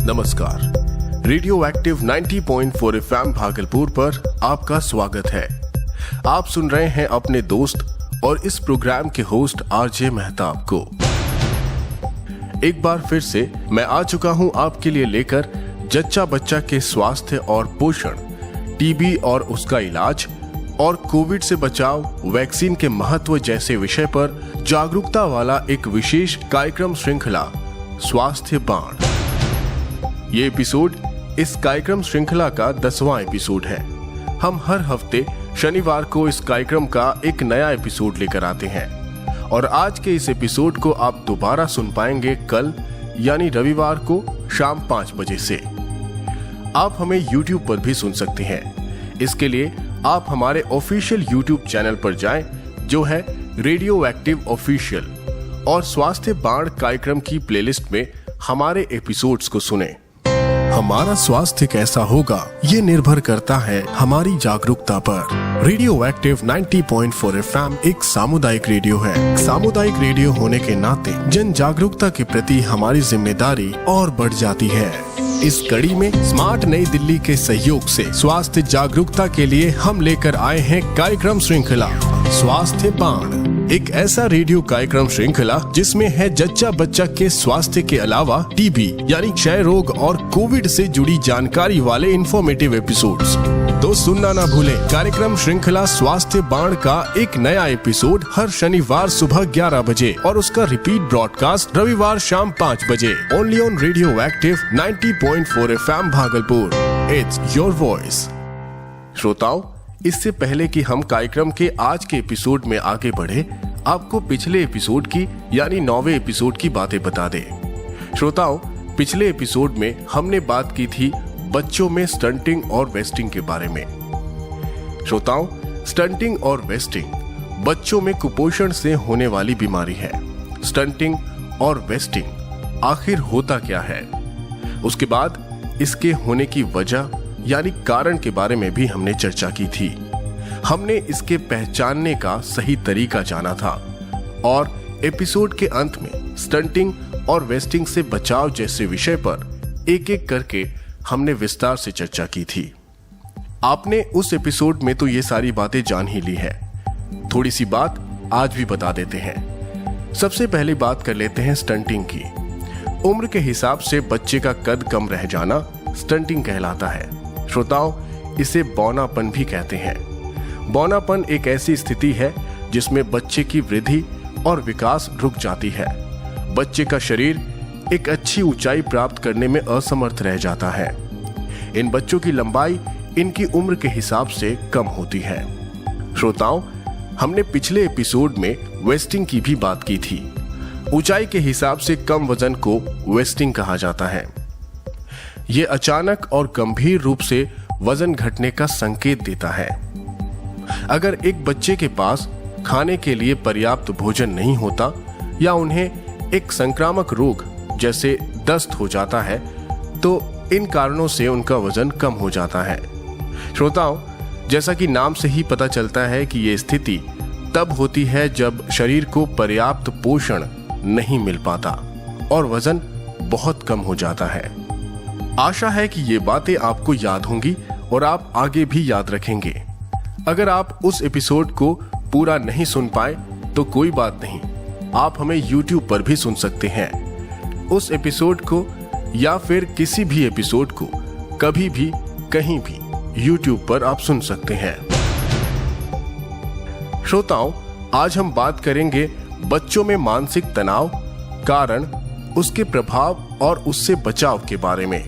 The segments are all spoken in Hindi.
नमस्कार। रेडियो एक्टिव 90.4 एफएम भागलपुर पर आपका स्वागत है। आप सुन रहे हैं अपने दोस्त और इस प्रोग्राम के होस्ट आरजे मेहताब को। एक बार फिर से मैं आ चुका हूं आपके लिए लेकर जच्चा बच्चा के स्वास्थ्य और पोषण, टीबी और उसका इलाज और कोविड से बचाव, वैक्सीन के महत्व जैसे विषय पर जागरूकता वाला एक विशेष कार्यक्रम श्रृंखला स्वास्थ्य बाण। ये एपिसोड इस कार्यक्रम श्रृंखला का 10वां एपिसोड है। हम हर हफ्ते शनिवार को इस कार्यक्रम का एक नया एपिसोड लेकर आते हैं और आज के इस एपिसोड को आप दोबारा सुन पाएंगे कल यानी रविवार को शाम 5 बजे से। आप हमें YouTube पर भी सुन सकते हैं। इसके लिए आप हमारे ऑफिशियल YouTube चैनल पर जाएं, जो है रेडियो एक्टिव ऑफिशियल, और स्वास्थ्य बाण कार्यक्रम की प्लेलिस्ट में हमारे एपिसोड्स को सुनें। हमारा स्वास्थ्य कैसा होगा ये निर्भर करता है हमारी जागरूकता पर। रेडियो एक्टिव 90.4 एफएम एक सामुदायिक रेडियो है। सामुदायिक रेडियो होने के नाते जन जागरूकता के प्रति हमारी जिम्मेदारी और बढ़ जाती है। इस कड़ी में स्मार्ट नई दिल्ली के सहयोग से स्वास्थ्य जागरूकता के लिए हम लेकर आए हैं कार्यक्रम श्रृंखला स्वास्थ्य बाण। एक ऐसा रेडियो कार्यक्रम श्रृंखला जिसमें है जच्चा बच्चा के स्वास्थ्य के अलावा टीबी यानी क्षय रोग और कोविड से जुड़ी जानकारी वाले इंफॉर्मेटिव एपिसोड्स। तो सुनना ना भूलें कार्यक्रम श्रृंखला स्वास्थ्य बाण का एक नया एपिसोड हर शनिवार सुबह 11 बजे और उसका रिपीट ब्रॉडकास्ट रविवार शाम 5 बजे only on radio active 90.4 FM Bhagalpur. It's your voice. श्रोताओं, इससे पहले कि हम कार्यक्रम के आज के एपिसोड में आगे बढ़े, आपको पिछले एपिसोड की यानी 9वें एपिसोड की बातें बता दें। श्रोताओं, पिछले एपिसोड में हमने बात की थी बच्चों में स्टंटिंग और वेस्टिंग के बारे में। श्रोताओं, स्टंटिंग और वेस्टिंग बच्चों में कुपोषण से होने वाली बीमारी है। स्टंटिंग और वेस्टिंग आखिर होता क्या है, उसके बाद इसके होने की वजह यानी कारण के बारे में भी हमने चर्चा की थी। हमने इसके पहचानने का सही तरीका जाना था और एपिसोड के अंत में स्टंटिंग और वेस्टिंग से बचाव जैसे विषय पर एक एक करके हमने विस्तार से चर्चा की थी। आपने उस एपिसोड में तो ये सारी बातें जान ही ली है। थोड़ी सी बात आज भी बता देते हैं। सबसे पहले बात कर लेते हैं स्टंटिंग की। उम्र के हिसाब से बच्चे का कद कम रह जाना स्टंटिंग कहलाता है। श्रोताओं, इसे बौनापन भी कहते हैं। बौनापन एक ऐसी स्थिति है जिसमें बच्चे की वृद्धि और विकास रुक जाती है। बच्चे का शरीर एक अच्छी ऊंचाई प्राप्त करने में असमर्थ रह जाता है। इन बच्चों की लंबाई इनकी उम्र के हिसाब से कम होती है। श्रोताओं, हमने पिछले एपिसोड में वेस्टिंग की भी बात की थी। ऊंचाई के हिसाब से कम वजन को वेस्टिंग कहा जाता है। ये अचानक और गंभीर रूप से वजन घटने का संकेत देता है। अगर एक बच्चे के पास खाने के लिए पर्याप्त भोजन नहीं होता या उन्हें एक संक्रामक रोग जैसे दस्त हो जाता है, तो इन कारणों से उनका वजन कम हो जाता है। श्रोताओं, जैसा कि नाम से ही पता चलता है कि ये स्थिति तब होती है जब शरीर को पर्याप्त पोषण नहीं मिल पाता और वजन बहुत कम हो जाता है। आशा है कि ये बातें आपको याद होंगी और आप आगे भी याद रखेंगे। अगर आप उस एपिसोड को पूरा नहीं सुन पाए तो कोई बात नहीं, आप हमें YouTube पर भी सुन सकते हैं। उस एपिसोड को या फिर किसी भी एपिसोड को कभी भी कहीं भी YouTube पर आप सुन सकते हैं। श्रोताओं, आज हम बात करेंगे बच्चों में मानसिक तनाव, कारण, उसके प्रभाव और उससे बचाव के बारे में।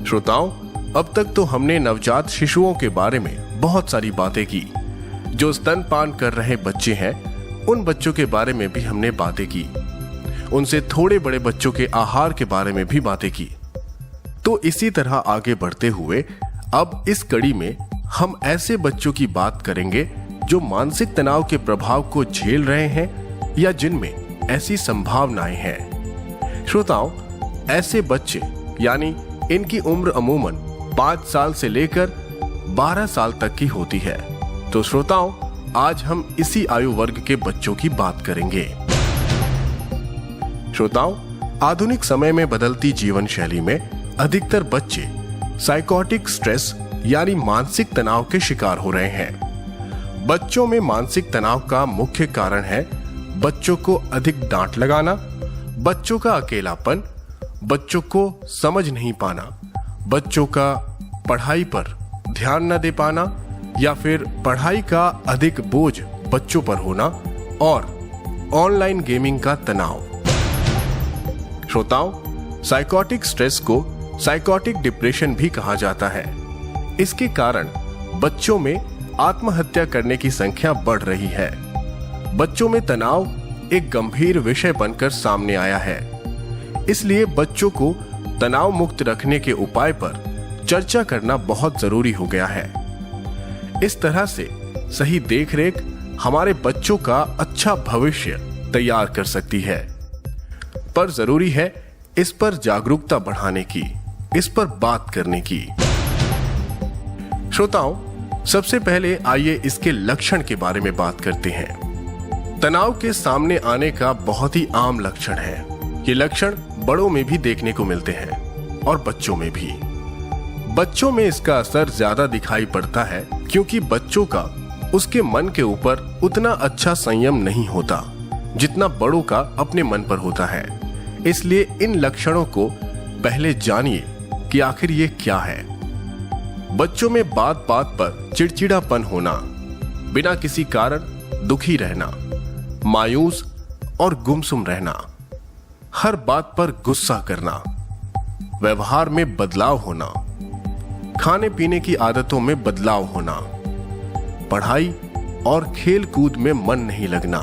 श्रोताओं, अब तक तो हमने नवजात शिशुओं के बारे में बहुत सारी बातें की। जो स्तनपान कर रहे बच्चे हैं, उन बच्चों के बारे में भी हमने बातें की। उनसे थोड़े बड़े बच्चों के आहार के बारे में भी बातें की। तो इसी तरह आगे बढ़ते हुए अब इस कड़ी में हम ऐसे बच्चों की बात करेंगे जो मानसिक तनाव के प्रभाव को झेल रहे हैं या जिनमें ऐसी संभावनाएं हैं। श्रोताओं, ऐसे बच्चे यानी इनकी उम्र अमूमन 5 साल से लेकर 12 साल तक की होती है। तो श्रोताओं, आज हम इसी आयु वर्ग के बच्चों की बात करेंगे। श्रोताओं, आधुनिक समय में बदलती जीवन शैली में अधिकतर बच्चे साइकोटिक स्ट्रेस यानी मानसिक तनाव के शिकार हो रहे हैं। बच्चों में मानसिक तनाव का मुख्य कारण है बच्चों को अधिक डांट लगाना, बच्चों का अकेलापन, बच्चों को समझ नहीं पाना, बच्चों का पढ़ाई पर ध्यान न दे पाना या फिर पढ़ाई का अधिक बोझ बच्चों पर होना और ऑनलाइन गेमिंग का तनाव। श्रोताओं, साइकोटिक स्ट्रेस को साइकोटिक डिप्रेशन भी कहा जाता है। इसके कारण बच्चों में आत्महत्या करने की संख्या बढ़ रही है। बच्चों में तनाव एक गंभीर विषय बनकर सामने आया है। इसलिए बच्चों को तनाव मुक्त रखने के उपाय पर चर्चा करना बहुत जरूरी हो गया है। इस तरह से सही देखरेख हमारे बच्चों का अच्छा भविष्य तैयार कर सकती है, पर जरूरी है इस पर जागरूकता बढ़ाने की, इस पर बात करने की। श्रोताओं, सबसे पहले आइए इसके लक्षण के बारे में बात करते हैं। तनाव के सामने आने का बहुत ही आम लक्षण है। ये लक्षण बड़ों में भी देखने को मिलते हैं और बच्चों में भी। बच्चों में इसका असर ज्यादा दिखाई पड़ता है क्योंकि बच्चों का उसके मन के ऊपर उतना अच्छा संयम नहीं होता जितना बड़ों का अपने मन पर होता है। इसलिए इन लक्षणों को पहले जानिए कि आखिर ये क्या है। बच्चों में बात बात पर चिड़चिड़ापन होना, बिना किसी कारण दुखी रहना, मायूस और गुमसुम रहना, हर बात पर गुस्सा करना, व्यवहार में बदलाव होना, खाने पीने की आदतों में बदलाव होना, पढ़ाई और खेल कूद में मन नहीं लगना,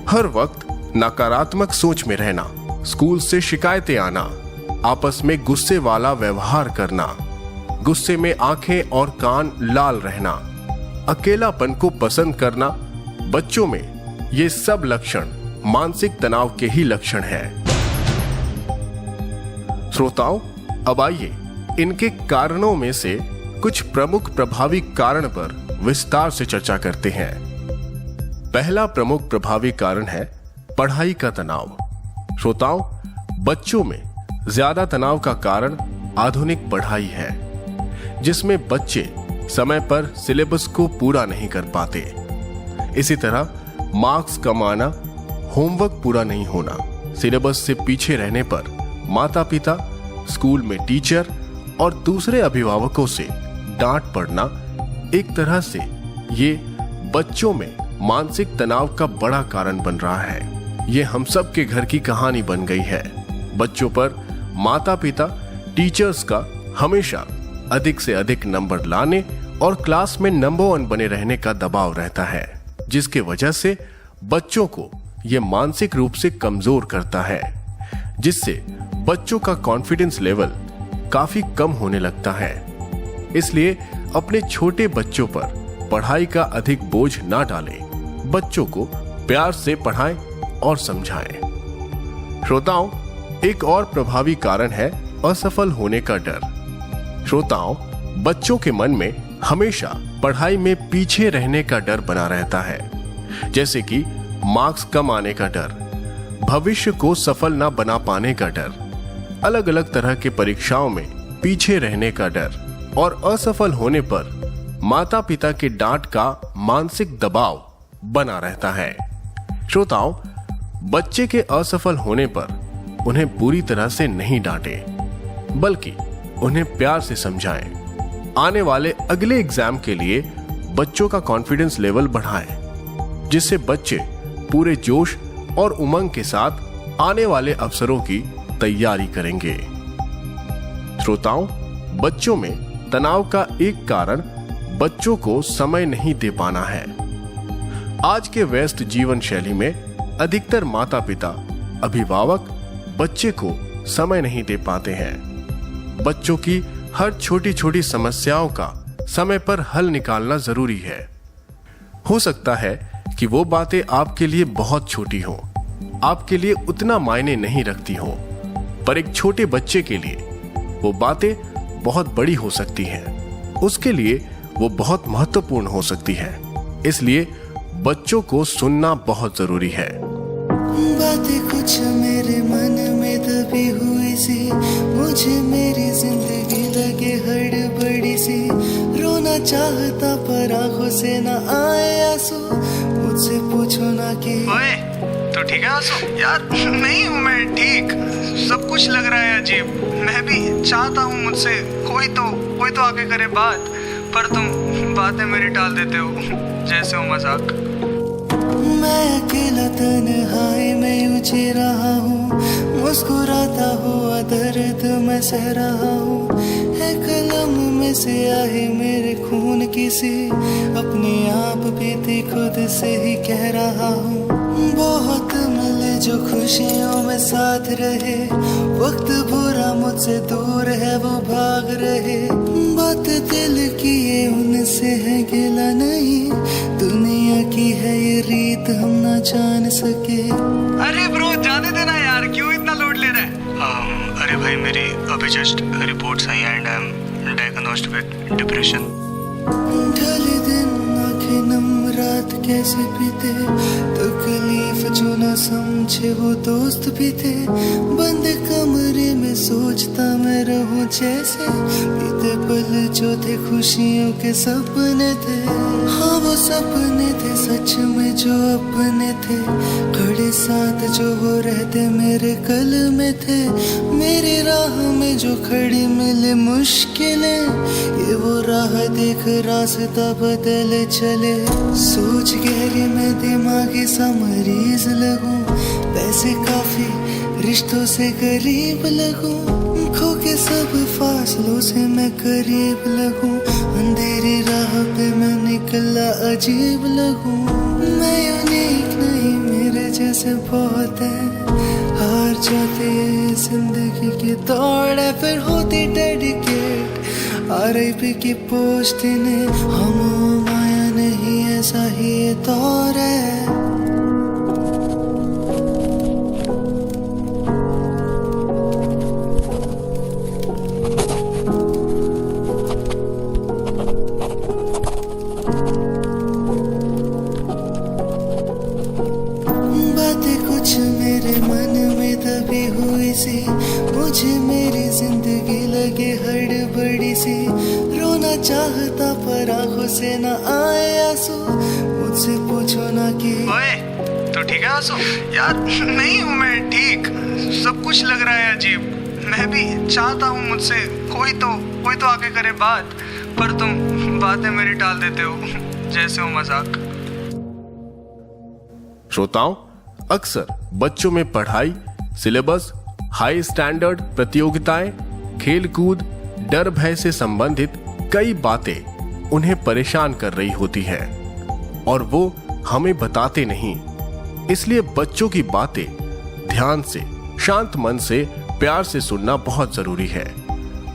हर वक्त नकारात्मक सोच में रहना, स्कूल से शिकायतें आना, आपस में गुस्से वाला व्यवहार करना, गुस्से में आंखें और कान लाल रहना, अकेलापन को पसंद करना। बच्चों में ये सब लक्षण मानसिक तनाव के ही लक्षण हैं। श्रोताओं, अब आइए इनके कारणों में से कुछ प्रमुख प्रभावी कारण पर विस्तार से चर्चा करते हैं। पहला प्रमुख प्रभावी कारण है पढ़ाई का तनाव। श्रोताओं, बच्चों में ज्यादा तनाव का कारण आधुनिक पढ़ाई है, जिसमें बच्चे समय पर सिलेबस को पूरा नहीं कर पाते। इसी तरह मार्क्स कम आना, होमवर्क पूरा नहीं होना, सिलेबस से पीछे रहने पर माता पिता, स्कूल में टीचर और दूसरे अभिभावकों से डांट पड़ना, एक तरह से ये बच्चों में मानसिक तनाव का बड़ा कारण बन रहा है। ये हम सब के घर की कहानी बन गई है। बच्चों पर माता पिता, टीचर्स का हमेशा अधिक से अधिक नंबर लाने और क्लास में नंबर 1 बने रहने का दबाव रहता है, जिसके वजह से बच्चों को ये मानसिक रूप से कमजोर करता है, जिससे बच्चों का कॉन्फिडेंस लेवल काफी कम होने लगता है। इसलिए अपने छोटे बच्चों पर पढ़ाई का अधिक बोझ ना डालें, बच्चों को प्यार से पढ़ाएं और समझाएं। श्रोताओं, एक और प्रभावी कारण है असफल होने का डर। श्रोताओं, बच्चों के मन में हमेशा पढ़ाई में पीछे रहने का डर बना रहता है, जैसे कि मार्क्स कम आने का डर, भविष्य को सफल ना बना पाने का डर, अलग अलग तरह के परीक्षाओं में पीछे रहने का डर और असफल होने पर माता पिता के डांट का मानसिक दबाव बना रहता है। श्रोताओं, बच्चे के असफल होने पर उन्हें बुरी तरह से नहीं डांटें, बल्कि उन्हें प्यार से समझाएं। आने वाले अगले एग्जाम के लिए बच्चों का कॉन्फिडेंस लेवल बढ़ाएं, जिससे बच्चे पूरे जोश और उमंग के साथ आने वाले अवसरों की तैयारी करेंगे। श्रोताओं, बच्चों में तनाव का एक कारण बच्चों को समय नहीं दे पाना है। आज के व्यस्त जीवन शैली में अधिकतर माता पिता, अभिभावक बच्चे को समय नहीं दे पाते हैं। बच्चों की हर छोटी छोटी समस्याओं का समय पर हल निकालना जरूरी है। हो सकता है कि वो बातें आपके लिए बहुत छोटी हो, आपके लिए उतना मायने नहीं रखती हो, पर एक छोटे बच्चे के लिए वो बातें बहुत बड़ी हो सकती हैं। उसके लिए वो बहुत महत्वपूर्ण हो सकती है। इसलिए बच्चों को सुनना बहुत जरूरी है। बातें कुछ मेरे मन में दबी हुई सी, मुझे मेरी जिंदगी लगे हड़बड़ी सी। रोना चाहता पर आंखों से ना आए आंसू, मुझसे पूछो ना कि ओए तो ठीक है आंसू। यार नहीं हूँ मैं ठीक, सब कुछ लग रहा है अजीब। मैं भी चाहता हूँ मुझसे कोई तो आके करे बात, पर तुम बातें मेरी टाल देते हो जैसे हो मजाक। मैं अकेला तन्हाई में उलझ रहा हूँ, मुस्कुराता हुआ दर्द मैं सह रहा हूँ। है कलम में से आहे मेरे खून की सी, अपने आप बीती खुद से ही कह रहा हूँ। बहुत मिले जो खुशियों में साथ रहे, वक्त बुरा मुझसे दूर है वो भाग रहे। बात दिल की ये उनसे है गिला नहीं, दुनिया की है ये रीत हम ना जान सके। अरे ब्रो जाने देना यार, क्यों इतना लोड ले रहा है? अरे भाई मेरी अभी just reports I and I am diagnosed with depression. ढले दिन आंखें नम रात कैसे बीते, तकलीफ जो न समझे वो दोस्त भी थे। बंद कमरे में सोचता मैं रहूं जैसे, बीते पल जो थे खुशियों के सपने थे। हाँ वो सपने थे सच में जो अपने थे, खड़े साथ जो वो रहते मेरे कल में थे। मेरी राह में जो खड़ी मिले मुश्किलें, ये वो राह देख रास्ता बदले चले। सोच गहरी में दिमागी सा मरीज लगूं, पैसे काफी रिश्तों से करीब लगूं। खो के सब फासलों से मैं करीब लगूं, अंधेरी राह पे मैं निकला अजीब लगूं। मैं यूनिक नहीं मेरे जैसे बहुत है, हार जाते जिंदगी की दौड़ है फिर होती डेडिकेट। RIP की पोस्ट ने हम माया नहीं ऐसा ही ये दौर है। मेरे मन में दबी हुई सी, मुझे मेरी जिंदगी लगे हड़बड़ी सी। रोना चाहता पर आंखों से ना आए आंसू, मुझसे पूछो ना कि ओए तो ठीक है आंसू। यार नहीं हूँ मैं ठीक, सब कुछ लग रहा है अजीब। मैं भी चाहता हूँ मुझसे कोई तो आके करे बात, पर तुम बातें मेरी टाल देते हो जैसे हो मजाक। श्रोताओं, अक्सर बच्चों में पढ़ाई, सिलेबस, हाई स्टैंडर्ड प्रतियोगिताएं, खेलकूद, डर भय से संबंधित कई बातें उन्हें परेशान कर रही होती है और वो हमें बताते नहीं। इसलिए बच्चों की बातें ध्यान से, शांत मन से, प्यार से सुनना बहुत जरूरी है।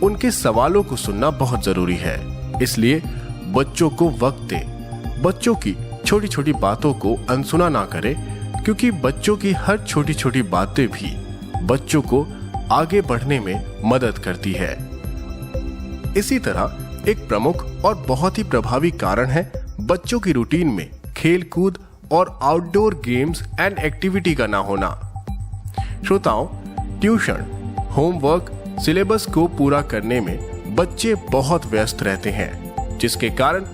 उनके सवालों को सुनना बहुत जरूरी है। इसलिए बच्चों को वक्त दें, बच्चों की छोटी छोटी बातों को अनसुना ना करें, क्योंकि बच्चों की हर छोटी छोटी बातें भी बच्चों को आगे बढ़ने में मदद करती है। इसी तरह एक प्रमुख और बहुत ही प्रभावी कारण है बच्चों की रूटीन में खेल कूद और आउटडोर गेम्स एंड एक्टिविटी का ना होना। श्रोताओं, ट्यूशन, होमवर्क, सिलेबस को पूरा करने में बच्चे बहुत व्यस्त रहते हैं, जिसके कारण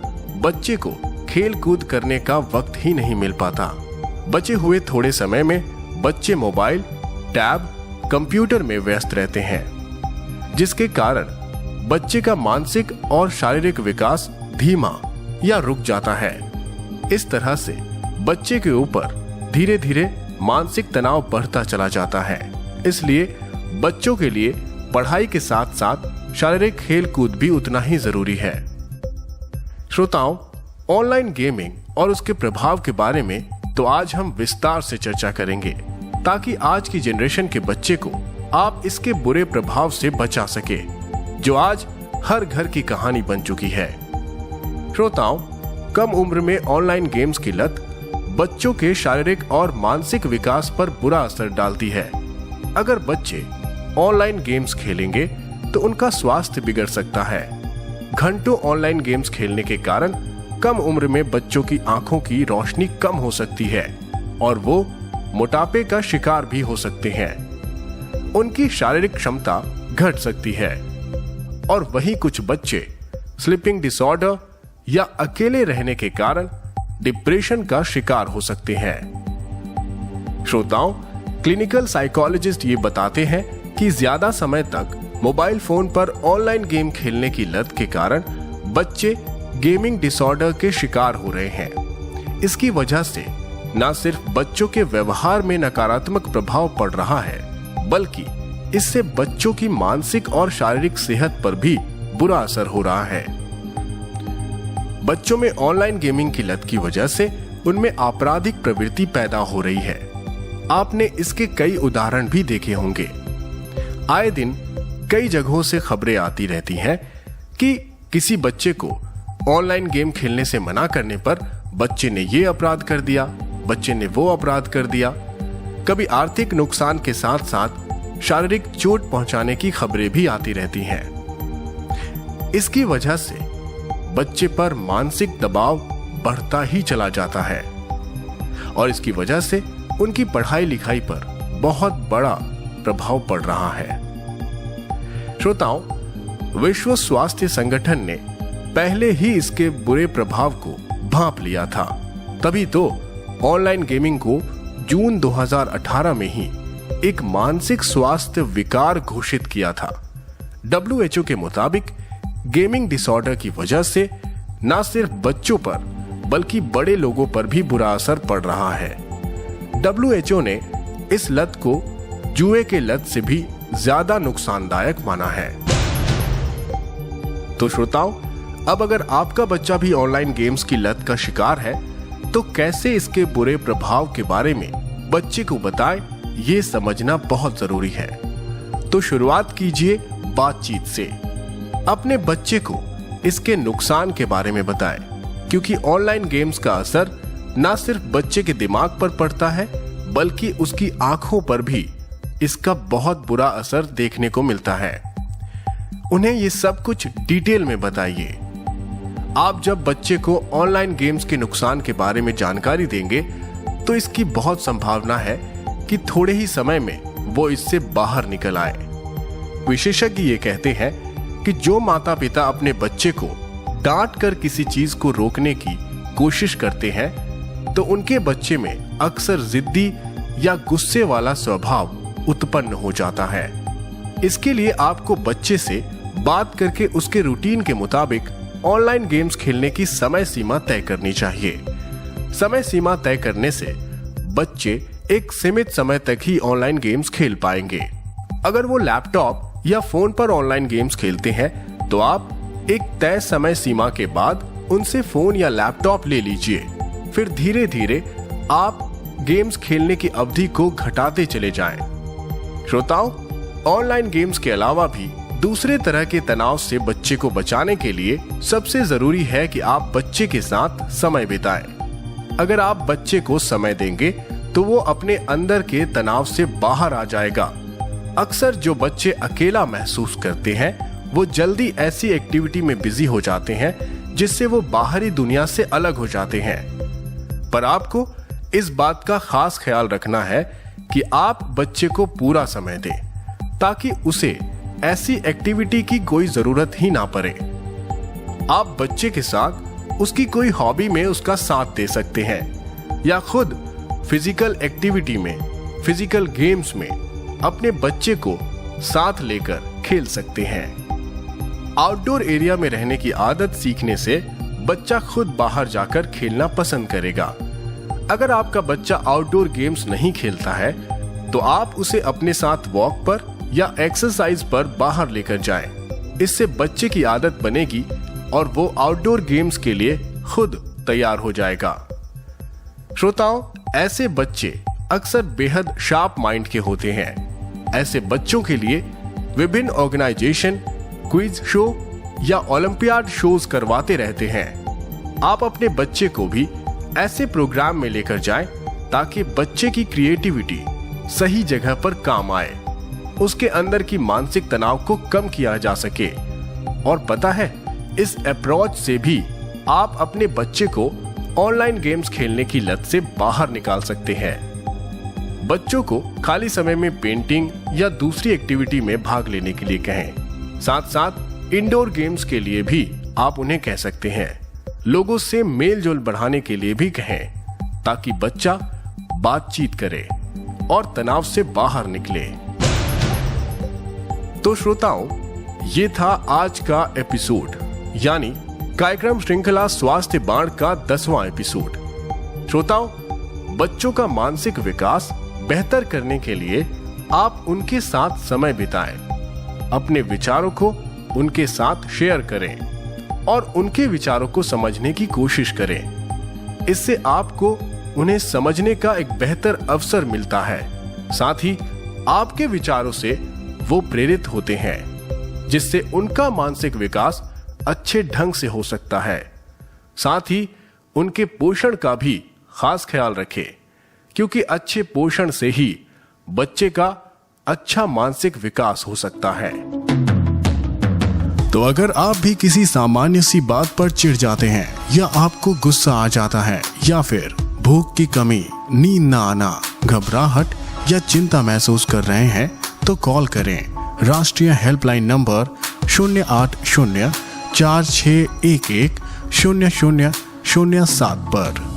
बच्चे को खेल कूद करने का वक्त ही नहीं मिल पाता। बचे हुए थोड़े समय में बच्चे मोबाइल, टैब, कंप्यूटर में व्यस्त रहते हैं, जिसके कारण बच्चे का मानसिक और शारीरिक विकास धीमा या रुक जाता है। इस तरह से बच्चे के ऊपर धीरे धीरे मानसिक तनाव बढ़ता चला जाता है। इसलिए बच्चों के लिए पढ़ाई के साथ साथ शारीरिक खेल कूद भी उतना ही जरूरी है। श्रोताओं, ऑनलाइन गेमिंग और उसके प्रभाव के बारे में तो आज हम विस्तार से चर्चा करेंगे, ताकि आज की जनरेशन के बच्चे को आप इसके बुरे प्रभाव से बचा सके, जो आज हर घर की कहानी बन चुकी है। श्रोताओं, कम उम्र में ऑनलाइन गेम्स की लत बच्चों के शारीरिक और मानसिक विकास पर बुरा असर डालती है। अगर बच्चे ऑनलाइन गेम्स खेलेंगे तो उनका स्वास्थ्य बिगड़ सकता है। घंटों ऑनलाइन गेम्स खेलने के कारण कम उम्र में बच्चों की आंखों की रोशनी कम हो सकती है और वो मोटापे का शिकार भी हो सकते हैं। उनकी शारीरिक क्षमता घट सकती है और वहीं कुछ बच्चे स्लीपिंग डिसऑर्डर या अकेले रहने के कारण डिप्रेशन का शिकार हो सकते हैं। श्रोताओं, क्लिनिकल साइकोलॉजिस्ट ये बताते हैं कि ज्यादा समय तक मोबाइल फोन पर ऑनलाइन गेम खेलने की लत के कारण बच्चे गेमिंग डिसऑर्डर के शिकार हो रहे हैं। इसकी वजह से न सिर्फ बच्चों के व्यवहार में नकारात्मक प्रभाव पड़ रहा है, बल्कि इससे बच्चों की मानसिक और शारीरिक सेहत पर भी बुरा असर हो रहा है। बच्चों में ऑनलाइन गेमिंग की लत की वजह से उनमें आपराधिक प्रवृत्ति पैदा हो रही है। आपने इसके कई उदाहरण भी देखे होंगे। आए दिन कई जगहों से खबरें आती रहती हैं कि किसी बच्चे को ऑनलाइन गेम खेलने से मना करने पर बच्चे ने ये अपराध कर दिया, बच्चे ने वो अपराध कर दिया। कभी आर्थिक नुकसान के साथ साथ शारीरिक चोट पहुंचाने की खबरें भी आती रहती हैं। इसकी वजह से बच्चे पर मानसिक दबाव बढ़ता ही चला जाता है और इसकी वजह से उनकी पढ़ाई लिखाई पर बहुत बड़ा प्रभाव पड़ रहा है। श्रोताओं, विश्व स्वास्थ्य संगठन ने पहले ही इसके बुरे प्रभाव को भांप लिया था। तभी तो ऑनलाइन गेमिंग को जून 2018 में ही एक मानसिक स्वास्थ्य विकार घोषित किया था। WHO के मुताबिक गेमिंग डिसऑर्डर की वजह से न सिर्फ बच्चों पर बल्कि बड़े लोगों पर भी बुरा असर पड़ रहा है। WHO ने इस लत को जुए के लत से भी ज्यादा नुकसानदायक माना है। तो श्रोताओं, अब अगर आपका बच्चा भी ऑनलाइन गेम्स की लत का शिकार है तो कैसे इसके बुरे प्रभाव के बारे में बच्चे को बताएं, ये समझना बहुत जरूरी है। तो शुरुआत कीजिए बातचीत से। अपने बच्चे को इसके नुकसान के बारे में बताएं, क्योंकि ऑनलाइन गेम्स का असर न सिर्फ बच्चे के दिमाग पर पड़ता है बल्कि उसकी आंखों पर भी इसका बहुत बुरा असर देखने को मिलता है। उन्हें ये सब कुछ डिटेल में बताइए। आप जब बच्चे को ऑनलाइन गेम्स के नुकसान के बारे में जानकारी देंगे तो इसकी बहुत संभावना है कि थोड़े ही समय में वो इससे बाहर निकल आए। विशेषज्ञ ये कहते हैं कि जो माता पिता अपने बच्चे को डांट कर किसी चीज को रोकने की कोशिश करते हैं तो उनके बच्चे में अक्सर जिद्दी या गुस्से वाला स्वभाव उत्पन्न हो जाता है। इसके लिए आपको बच्चे से बात करके उसके रूटीन के मुताबिक ऑनलाइन गेम्स खेलने की समय सीमा तय करनी चाहिए। समय सीमा तय करने से बच्चे एक सीमित समय तक ही ऑनलाइन गेम्स खेल पाएंगे। अगर वो लैपटॉप या फोन पर ऑनलाइन गेम्स खेलते हैं तो आप एक तय समय सीमा के बाद उनसे फोन या लैपटॉप ले लीजिए। फिर धीरे धीरे आप गेम्स खेलने की अवधि को घटाते चले जाएं। श्रोताओं, ऑनलाइन गेम्स के अलावा भी दूसरे तरह के तनाव से बच्चे को बचाने के लिए सबसे जरूरी है कि आप बच्चे के साथ समय बिताएं। अगर आप बच्चे को समय देंगे तो वो अपने अंदर के तनाव से बाहर आ जाएगा। अक्सर जो बच्चे अकेला महसूस करते हैं वो जल्दी ऐसी एक्टिविटी में बिजी हो जाते हैं जिससे वो बाहरी दुनिया से अलग हो जाते हैं। पर आपको इस बात का खास ख्याल रखना है कि आप बच्चे को पूरा समय दें ताकि उसे ऐसी एक्टिविटी की कोई जरूरत ही ना पड़े। आप बच्चे के साथ उसकी कोई हॉबी में उसका साथ दे सकते हैं या खुद फिजिकल एक्टिविटी में, फिजिकल गेम्स में अपने बच्चे को साथ लेकर खेल सकते हैं। आउटडोर एरिया में रहने की आदत सीखने से बच्चा खुद बाहर जाकर खेलना पसंद करेगा। अगर आपका बच्चा आउटडोर गेम्स नहीं खेलता है तो आप उसे अपने साथ वॉक पर या एक्सरसाइज पर बाहर लेकर जाएं। इससे बच्चे की आदत बनेगी और वो आउटडोर गेम्स के लिए खुद तैयार हो जाएगा। श्रोताओं, ऐसे बच्चे अक्सर बेहद शार्प माइंड के होते हैं। ऐसे बच्चों के लिए विभिन्न ऑर्गेनाइजेशन क्विज शो या ओलंपियाड शोज करवाते रहते हैं। आप अपने बच्चे को भी ऐसे प्रोग्राम में लेकर जाएं ताकि बच्चे की क्रिएटिविटी सही जगह पर काम आए, उसके अंदर की मानसिक तनाव को कम किया जा सके। और पता है, इस अप्रोच से भी आप अपने बच्चे को ऑनलाइन गेम्स खेलने की लत से बाहर निकाल सकते हैं। बच्चों को खाली समय में पेंटिंग या दूसरी एक्टिविटी में भाग लेने के लिए कहें। साथ साथ इंडोर गेम्स के लिए भी आप उन्हें कह सकते हैं। लोगों से मेल जोल बढ़ाने के लिए भी कहें, ताकि बच्चा बातचीत करे और तनाव से बाहर निकले। तो श्रोताओं, ये था आज का एपिसोड, यानी कार्यक्रम श्रृंखला स्वास्थ्य बाण का 10वां एपिसोड। श्रोताओं, बच्चों का मानसिक विकास बेहतर करने के लिए आप उनके साथ समय बिताएं, अपने विचारों को उनके साथ शेयर करें और उनके विचारों को समझने की कोशिश करें। इससे आपको उन्हें समझने का एक बेहतर अवसर मिलता है। साथ ही आपके विचारों से वो प्रेरित होते हैं, जिससे उनका मानसिक विकास अच्छे ढंग से हो सकता है। साथ ही उनके पोषण का भी खास ख्याल रखें, क्योंकि अच्छे पोषण से ही बच्चे का अच्छा मानसिक विकास हो सकता है। तो अगर आप भी किसी सामान्य सी बात पर चिढ़ जाते हैं, या आपको गुस्सा आ जाता है, या फिर भूख की कमी, नींद ना आना, घबराहट या चिंता महसूस कर रहे हैं, तो कॉल करें राष्ट्रीय हेल्पलाइन नंबर 080046110007 पर।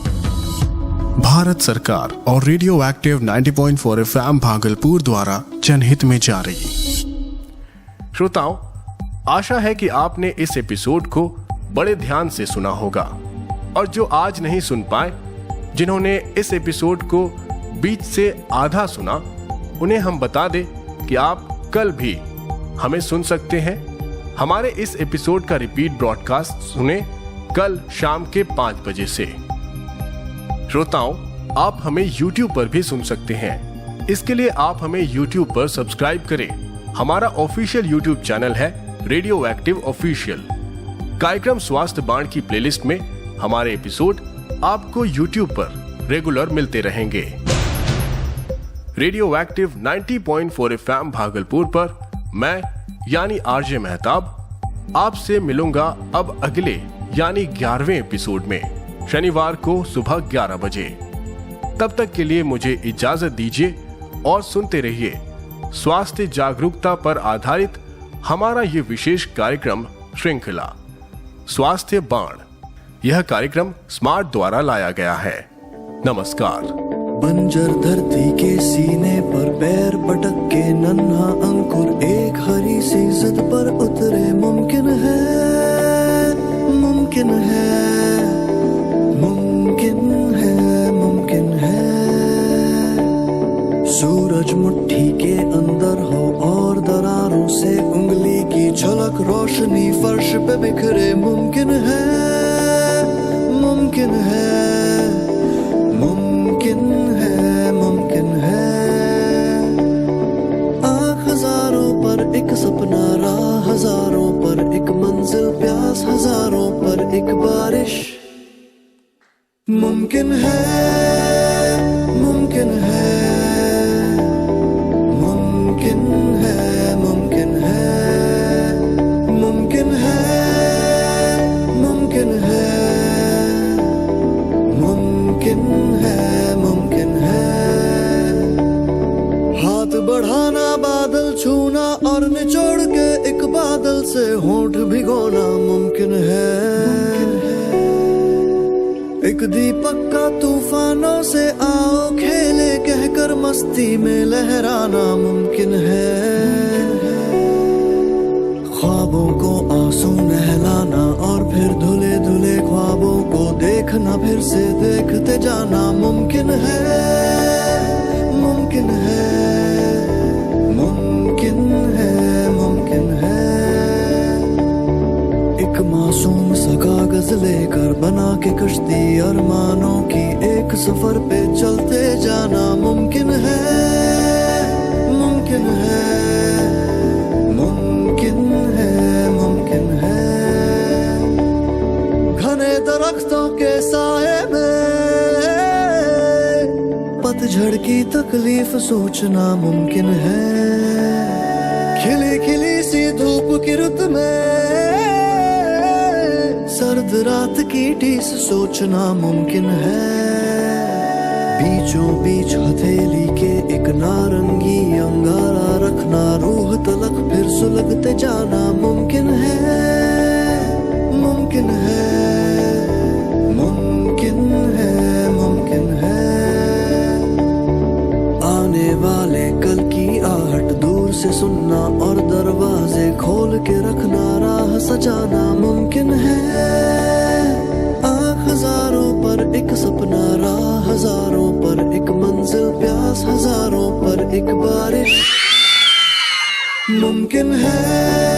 भारत सरकार और रेडियो एक्टिव 90.4 FM भागलपुर द्वारा जनहित में जारी। श्रोताओं, आशा है कि आपने इस एपिसोड को बड़े ध्यान से सुना होगा, और जो आज नहीं सुन पाए, जिन्होंने इस एपिसोड को बीच से आधा सुना, उन्हें हम बता दें कि आप कल भी हमें सुन सकते हैं। हमारे इस एपिसोड का रिपीट ब्रॉडकास्ट सुने कल शाम के 5 बजे से। श्रोताओं, आप हमें YouTube पर भी सुन सकते हैं। इसके लिए आप हमें YouTube पर सब्सक्राइब करें। हमारा ऑफिशियल YouTube चैनल है रेडियो एक्टिव ऑफिशियल। कार्यक्रम स्वास्थ्य बाण की प्लेलिस्ट में हमारे एपिसोड आपको YouTube पर रेगुलर मिलते रहेंगे। रेडियो एक्टिव 90.4 FM भागलपुर पर मैं यानी आरजे मेहताब आपसे मिलूंगा अब अगले यानी 11वें एपिसोड में, शनिवार को सुबह 11 बजे। तब तक के लिए मुझे इजाजत दीजिए और सुनते रहिए स्वास्थ्य जागरूकता पर आधारित हमारा ये विशेष कार्यक्रम श्रृंखला स्वास्थ्य बाण। यह कार्यक्रम स्मार्ट द्वारा लाया गया है। नमस्कार। बंजर धरती के सीने पर पैर पटक के नन्हा अंकुर एक हरी सी जिद पर उतरे। मुमकिन है, मुमकिन है, मुमकिन है, मुमकिन है। सूरज मुट्ठी के अंदर हो और दरारों से उंगली की झलक रोशनी फर्श पे बिखरे। मुमकिन है, मुमकिन है, मुमकिन है, मुमकिन है। आँख हजारों पर एक सपना, राह हजारों पर एक मंजिल, प्यास हजारों पर एक बारिश। मुमकिन है, मुमकिन है, मुमकिन है, मुमकिन है, मुमकिन है, मुमकिन है, मुमकिन है, मुमकिन है। हाथ बढ़ाना, बादल छूना और निचोड़ के एक बादल से होंठ भिगोना मुमकिन है। एक दीपक का तूफानों से आओ खेले कहकर मस्ती में लहराना मुमकिन है। ख्वाबों को आंसू नहलाना और फिर धुले धुले ख्वाबों को देखना, फिर से देखते जाना मुमकिन है, मुमकिन है, मुमकिन है, मुमकिन है। एक मासूम सा कागज लेकर बना के कश्ती अरमानों की एक सफर पे चलते जाना मुमकिन है, मुमकिन है, मुमकिन है, मुमकिन है। घने दरख्तों के साए में पतझड़ की तकलीफ सोचना मुमकिन है। खिली खिली सी धूप की रुत में सर्द रात की टीस सोचना मुमकिन है। बीचों बीच हथेली के एक नारंगी अंगारा रखना, रूह तलक फिर सुलगते जाना मुमकिन है, मुमकिन है, मुमकिन है, मुमकिन है। आने वाले कल की आहट दूर से सुनना और दरवाजे खोल के रखना, राह सजाना मुमकिन है। आँख हजारों पर एक सपना, राह हजारों पर एक मंजिल, प्यास हजारों पर एक बारिश मुमकिन है।